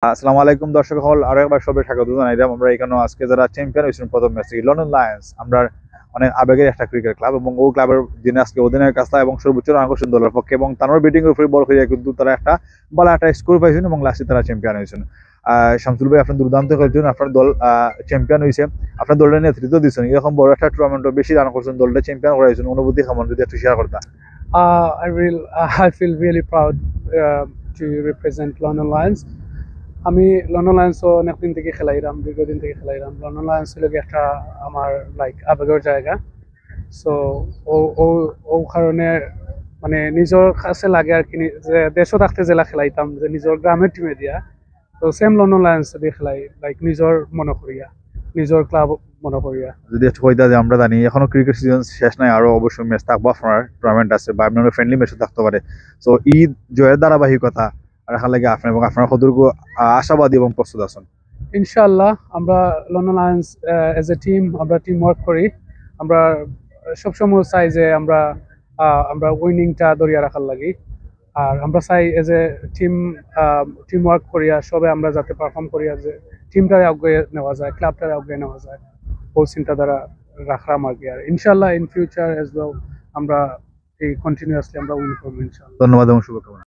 আসসালামু আলাইকুম দর্শক হল আরো একবার সবাই স্বাগত জানাইলাম। আমরা এখানে আজকে যারা চ্যাম্পিয়ন হয়েছেন প্রথম ম্যাচ থেকে লন্ডন লায়ন্স, আমরা অনেক আবেগের একটা ক্রিকেট ক্লাব এবং ও ক্লাবের যিনি আজকে অধিনায়ক কাস্তা এবং সর্বোচ্চ রান করছেন দলের পক্ষে এবং তার ব্যাটিং এর উপরে বল হয়ে কিন্তু তারা একটা ভালো একটা স্কোর পাইছেন এবং লাস্টে তারা চ্যাম্পিয়ন হয়েছেন। শামসুল ভাই, আপনার দুর্দান্ত খেলছেন, আপনার দল চ্যাম্পিয়ন হয়েছে, আপনার দলের নেতৃত্ব দিচ্ছেন, এরকম বড় একটা টুর্নামেন্টে বেশি রান করছেন, দলটা চ্যাম্পিয়ন করাইছেন, অনুভূতি কেমন যদি একটু শেয়ার করতা? I feel really proud to represent London Lions. আমি লন্ডন লায়ন্সও অনেকদিন থেকে খেলাইলাম, দীর্ঘদিন থেকে খেলাইলাম। লন্ডন লায়ন্স হলো একটা আমার লাইক আবেগের জায়গা। সো ও ও ও কারণে মানে নিজের কাছে লাগে আর কি, যে দেশও থাকতে জেলা খেলাইতাম, যে নিজের গ্রামের টিমে দিয়া। তো সেম লন্ডন লায়ন্স দিয়ে খেলাই, লাইক নিজের মনে করিয়া, নিজের ক্লাব মনে করিয়া। যদি একটু কইতা যে আমরা জানি এখনো ক্রিকেট সিজন শেষ নাই, আরো অবশ্যই ম্যাচ থাকবো, আপনার টুর্নামেন্ট আছে বা আপনার ফ্রেন্ডলি ম্যাচও থাকতে পারে। তো ঈদ জয়ের ধারাবাহিকতা রাখার লাগে আপনার এবং আপনার কতটুকু আশাবাদী এবং প্রস্তুত আছেন? ইনশাআল্লাহ আমরা London Lions as a team, আমরা টিম ওয়ার্ক করি। আমরা সবসময় চাই যে আমরা উইনিংটা ধরিয়া রাখার লাগি। আর আমরা চাই as a team, team work করিয়া সবে আমরা যাতে পারফর্ম করিয়া, যে টিমটারে আগে নেওয়া যায়, ক্লাবটারে আগে নেওয়া যায়, ও চিন্তাধারা রাখলাম আর কি। আর ইনশাআল্লাহ ইন ফিউচার এজ ওয়েল আমরা এই কন্টিনিউয়াসলি আমরা উইন করবো ইনশাআল্লাহ। ধন্যবাদ এবং শুভকামনা।